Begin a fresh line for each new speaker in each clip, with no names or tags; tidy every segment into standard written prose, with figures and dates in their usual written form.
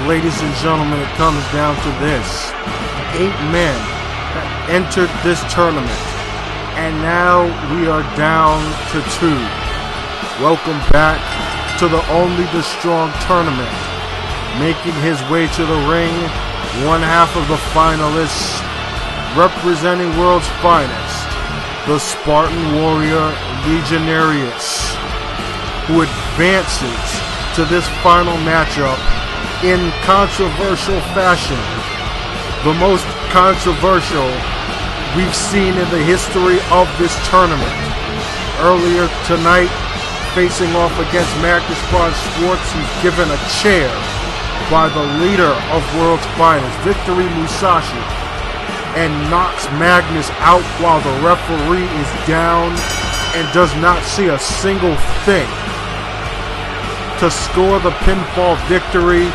ladies and gentlemen, it comes down to this. 8 men have entered this tournament, and now we are down to 2. Welcome back to the Only the Strong tournament. Making his way to the ring, one half of the finalists, representing world's finest, the Spartan Warrior Legionarius, who advances to this final matchup in controversial fashion. The most controversial we've seen in the history of this tournament. Earlier tonight, facing off against Magnus Schwartz, he's given a chair by the leader of World's Finest, Victory Musashi, and knocks Magnus out while the referee is down and does not see a single thing to score the pinfall victory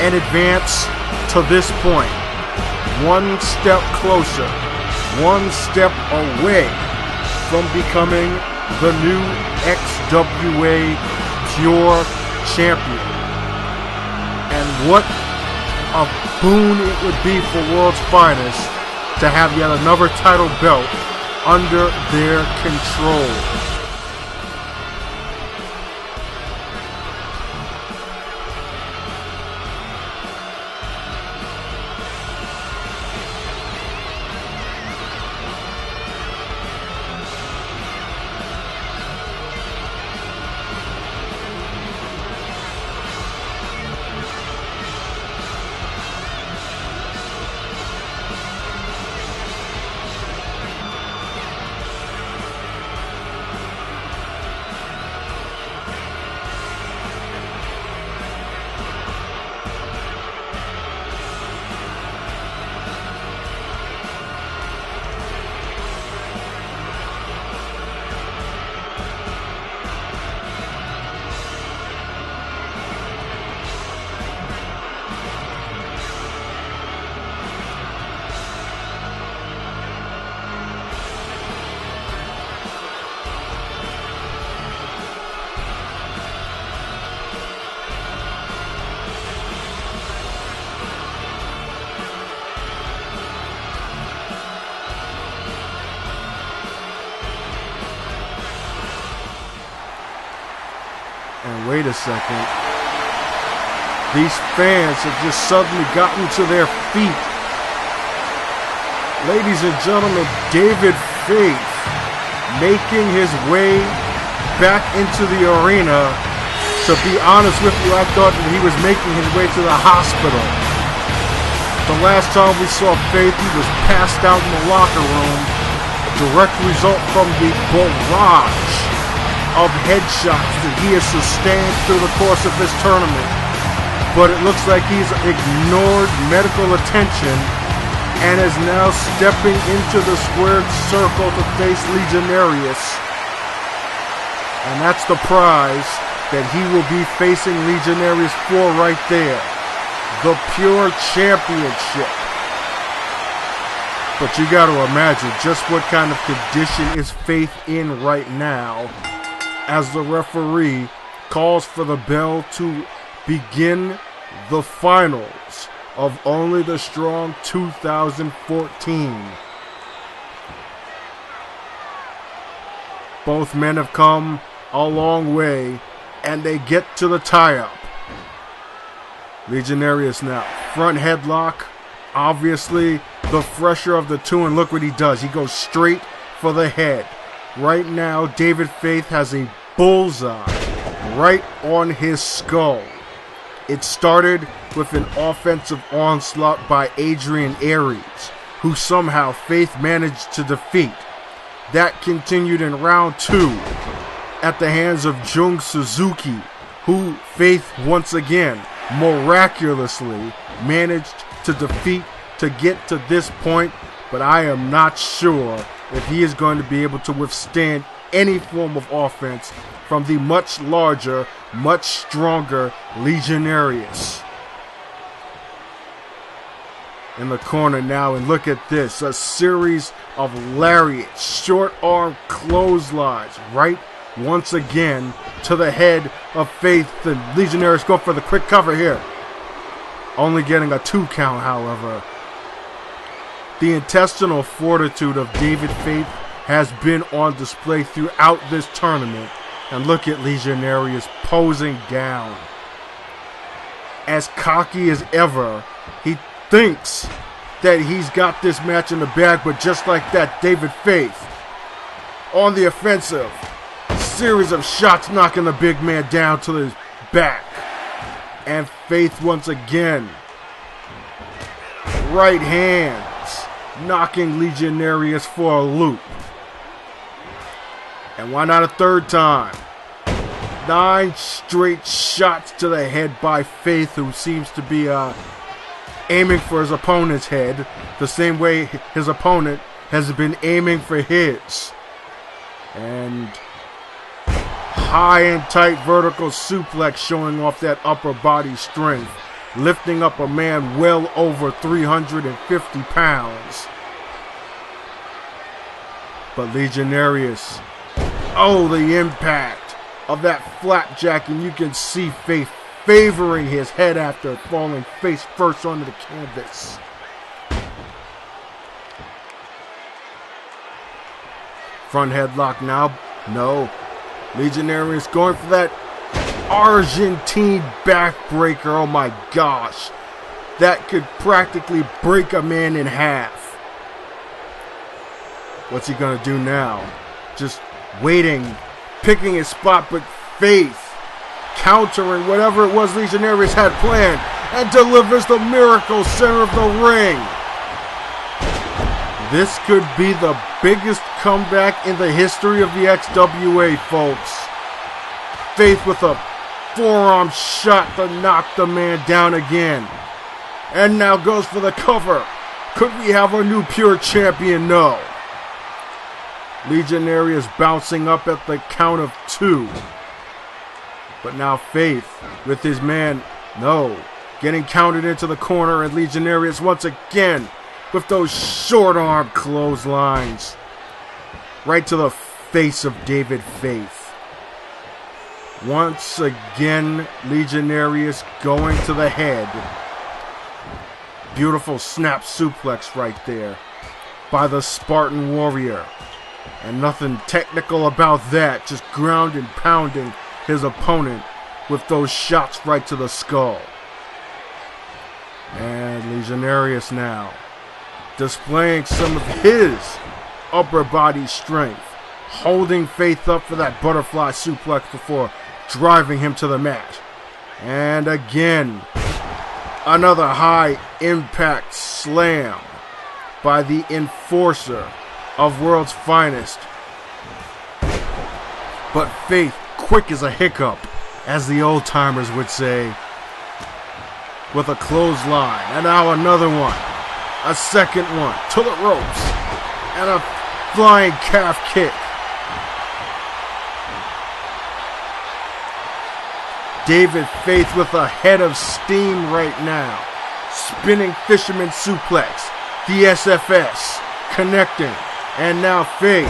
and advance to this point. One step closer, one step away from becoming the new XWA Pure Champion. And what a boon it would be for World's Finest to have yet another title belt under their control. And wait a second. These fans have just suddenly gotten to their feet. Ladies and gentlemen, David Faith making his way back into the arena. To be honest with you, I thought that he was making his way to the hospital. The last time we saw Faith, he was passed out in the locker room. A direct result from the barrage of headshots that he has sustained through the course of this tournament. But it looks like he's ignored medical attention and is now stepping into the squared circle to face Legionarius. And that's the prize that he will be facing Legionarius for right there. The Pure Championship. But you got to imagine just what kind of condition is Faith in right now, as the referee calls for the bell to begin the finals of Only the Strong 2014. Both men have come a long way, and they get to the tie-up. Legionarius now, front headlock, obviously the fresher of the two, and look what he does. He goes straight for the head. Right now, David Faith has a bullseye right on his skull. It started with an offensive onslaught by Adrian Aries, who somehow Faith managed to defeat. That continued in round 2 at the hands of Jung Suzuki, who Faith once again miraculously managed to defeat to get to this point, but I am not sure if he is going to be able to withstand any form of offense from the much larger, much stronger Legionarius. In the corner now, and look at this, a series of lariats, short arm clotheslines, right once again to the head of Faith. The Legionarius go for the quick cover here. only getting a 2 count, however. The intestinal fortitude of David Faith has been on display throughout this tournament. And look at Legionarius posing down. As cocky as ever, he thinks that he's got this match in the bag, but just like that, David Faith on the offensive. Series of shots knocking the big man down to his back. And Faith once again. Right hands knocking Legionarius for a loop. And why not a third time? 9 straight shots to the head by Faith, who seems to be aiming for his opponent's head the same way his opponent has been aiming for his. And high and tight vertical suplex showing off that upper body strength, lifting up a man well over 350 pounds. But Legionarius, oh, the impact of that flapjack, and you can see Faith favoring his head after falling face first onto the canvas. Front headlock now. No. Legionarius going for that Argentine backbreaker. Oh my gosh. That could practically break a man in half. What's he gonna do now? Just waiting, picking his spot, but Faith countering whatever it was Legionarius had planned and delivers the miracle center of the ring. This could be the biggest comeback in the history of the XWA, folks. Faith with a forearm shot to knock the man down again. And now goes for the cover. Could we have a new Pure Champion? No. Legionarius bouncing up at the count of 2. But now Faith with his man, no, getting counted into the corner, and Legionarius once again with those short arm clotheslines right to the face of David Faith. Once again, Legionarius going to the head. Beautiful snap suplex right there by the Spartan Warrior. And nothing technical about that, just ground and pounding his opponent with those shots right to the skull. And Legionarius now displaying some of his upper body strength, holding Faith up for that butterfly suplex before driving him to the mat. And again, another high impact slam by the enforcer of World's Finest. But Faith quick as a hiccup, as the old timers would say, with a clothesline. And now another one. A second one to the ropes. And a flying calf kick. David Faith with a head of steam right now. Spinning fisherman suplex. The SFS connecting. And now Faith.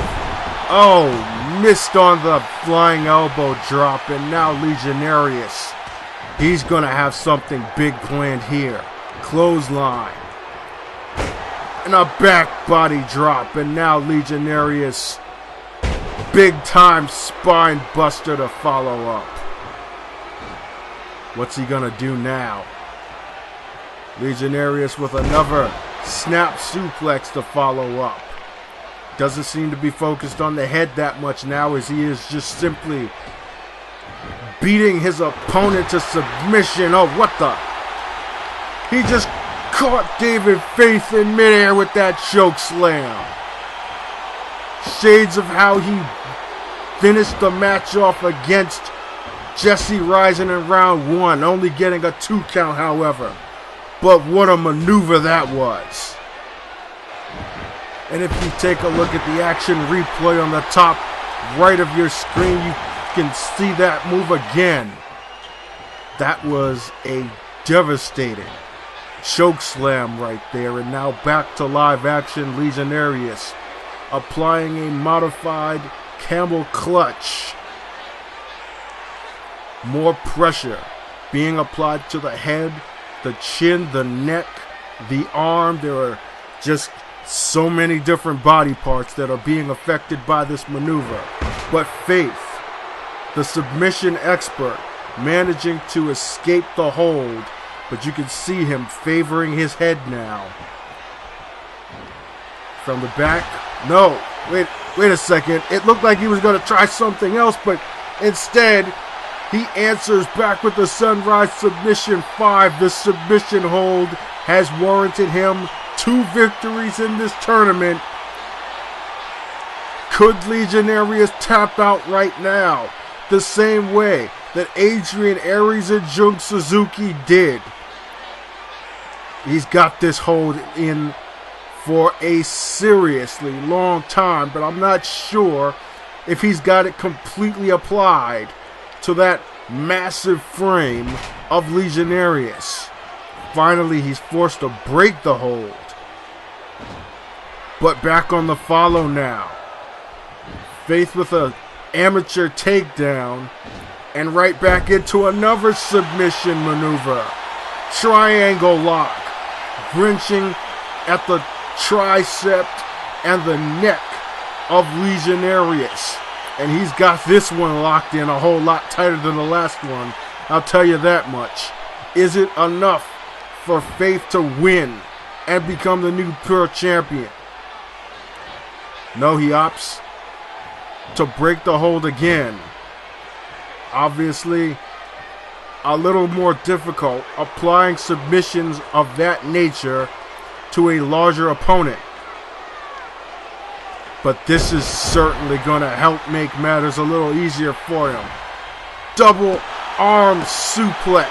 Oh, missed on the flying elbow drop. And now Legionarius. He's going to have something big planned here. Clothesline. And a back body drop. And now Legionarius. Big time spine buster to follow up. What's he going to do now? Legionarius with another snap suplex to follow up. Doesn't seem to be focused on the head that much now, as he is just simply beating his opponent to submission. Oh, what the? He just caught David Faith in midair with that choke slam. Shades of how he finished the match off against Jesse Rising in round 1, only getting a 2 count, however. But what a maneuver that was. And if you take a look at the action replay on the top right of your screen, you can see that move again. That was a devastating choke slam right there. And now back to live action. Legionarius applying a modified camel clutch. More pressure being applied to the head the chin, the neck, the arm. There are just so many different body parts that are being affected by this maneuver. But Faith, the submission expert, managing to escape the hold, but you can see him favoring his head now. From the back, no, wait a second. It looked like he was going to try something else, but instead, he answers back with the Sunrise Submission 5. The submission hold has warranted him 2 victories in this tournament. Could Legionarius tap out right now the same way that Adrian Aries and Jung Suzuki did? He's got this hold in for a seriously long time, but I'm not sure if he's got it completely applied to that massive frame of Legionarius. Finally, he's forced to break the hold. But back on the follow now. Faith with an amateur takedown, and right back into another submission maneuver. Triangle lock, wrenching at the tricep and the neck of Legionarius. And he's got this one locked in a whole lot tighter than the last one, I'll tell you that much. Is it enough for Faith to win and become the new Pure Champion? No, he opts to break the hold again. Obviously, a little more difficult applying submissions of that nature to a larger opponent. But this is certainly going to help make matters a little easier for him. Double arm suplex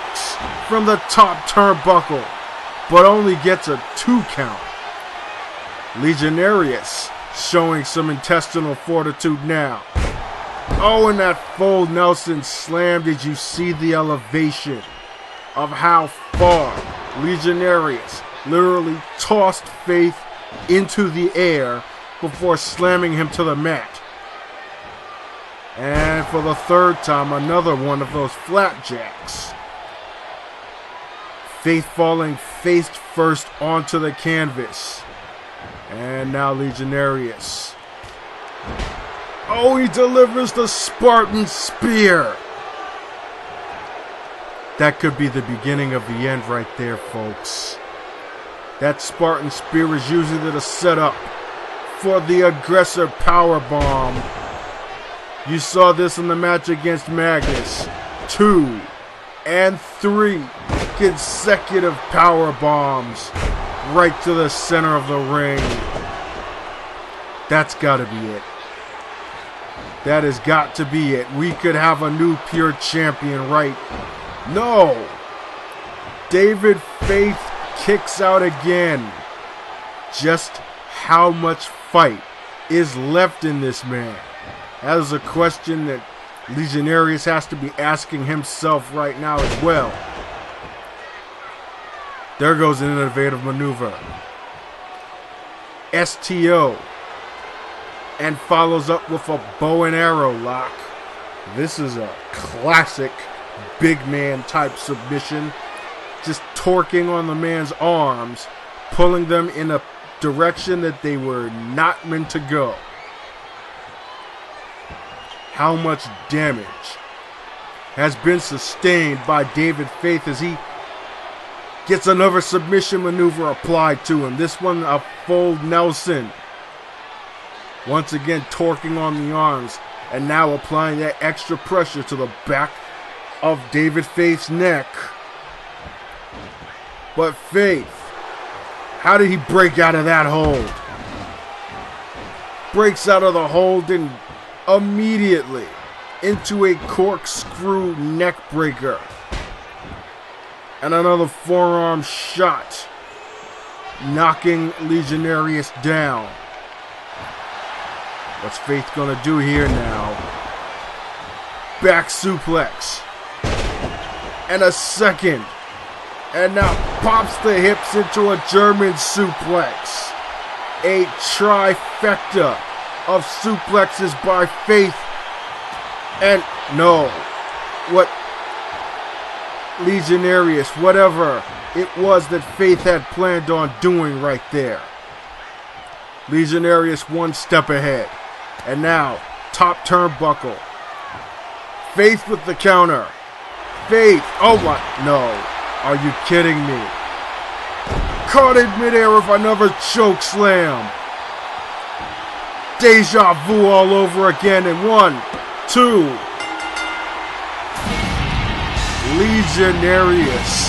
from the top turnbuckle, but only gets a 2 count. Legionarius showing some intestinal fortitude now. Oh, and that full Nelson slam. Did you see the elevation of how far Legionarius literally tossed Faith into the air before slamming him to the mat? And for the 3rd time, another one of those flapjacks. Faith falling face first onto the canvas. And now Legionarius. Oh, he delivers the Spartan Spear. That could be the beginning of the end right there, folks. That Spartan Spear is usually the setup for the aggressor powerbomb. You saw this in the match against Magnus. 2 and 3 consecutive powerbombs right to the center of the ring. That's got to be it. That has got to be it. We could have a new Pure Champion, right? No! David Faith kicks out again. Just how much fight is left in this man? That is a question that Legionarius has to be asking himself right now as well. There goes an innovative maneuver. STO. And follows up with a bow and arrow lock. This is a classic big man type submission. Just torquing on the man's arms, pulling them in a direction that they were not meant to go. How much damage has been sustained by David Faith as he gets another submission maneuver applied to him. This one a full Nelson. Once again torquing on the arms and now applying that extra pressure to the back of David Faith's neck. But Faith, how did he break out of that hold? Breaks out of the hold and immediately into a corkscrew neck breaker. And another forearm shot, knocking Legionarius down. What's Faith gonna do here now? Back suplex. And a second. And now pops the hips into a German suplex. A trifecta of suplexes by Faith. And no. What Legionarius, whatever it was that Faith had planned on doing right there. Legionarius one step ahead. And now, top turnbuckle. Faith with the counter. Faith. Oh my. No. Are you kidding me? Caught in midair with another choke slam. Deja vu all over again. And 1, 2. Legionarius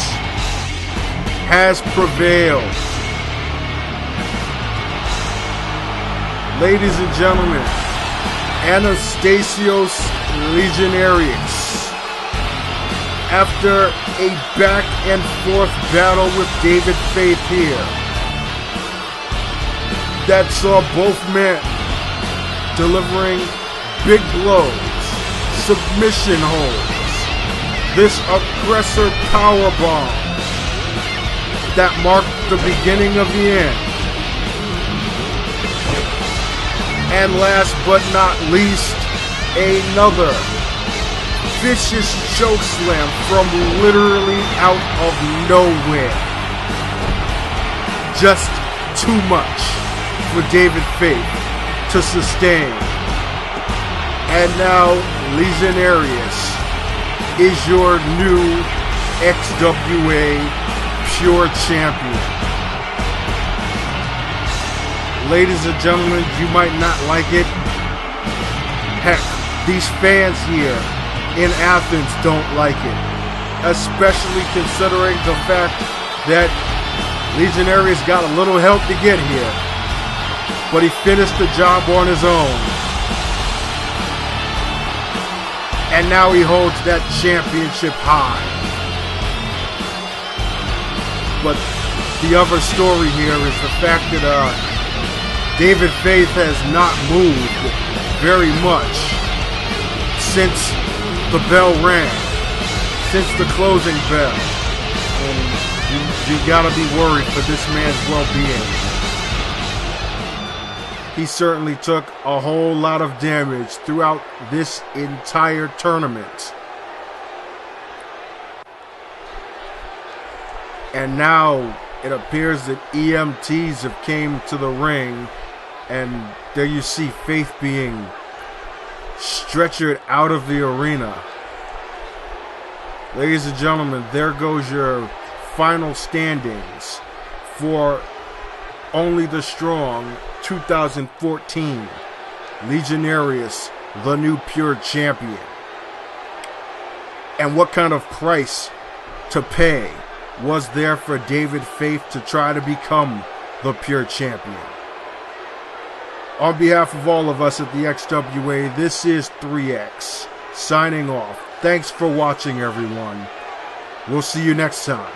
has prevailed. Ladies and gentlemen, Anastasios Legionarius, after a back and forth battle with David Faith here, that saw both men delivering big blows, submission holds, this aggressor powerbomb that marked the beginning of the end. And last but not least, another vicious choke slam from literally out of nowhere. Just too much for David Faith to sustain. And now Legionarius is your new XWA Pure Champion. Ladies and gentlemen, you might not like it. Heck, these fans here in Athens don't like it. Especially considering the fact that Legionarius got a little help to get here. But he finished the job on his own. And now he holds that championship high. But the other story here is the fact that David Faith has not moved very much since the bell rang, since the closing bell. And you gotta be worried for this man's well-being. He certainly took a whole lot of damage throughout this entire tournament. And now it appears that EMTs have came to the ring, and there you see Faith being stretchered out of the arena. Ladies and gentlemen, there goes your final standings for Only the Strong 2014. Legionarius, the new Pure Champion. And what kind of price to pay was there for David Faith to try to become the Pure Champion? On behalf of all of us at the XWA, this is 3X, signing off. Thanks for watching, everyone. We'll see you next time.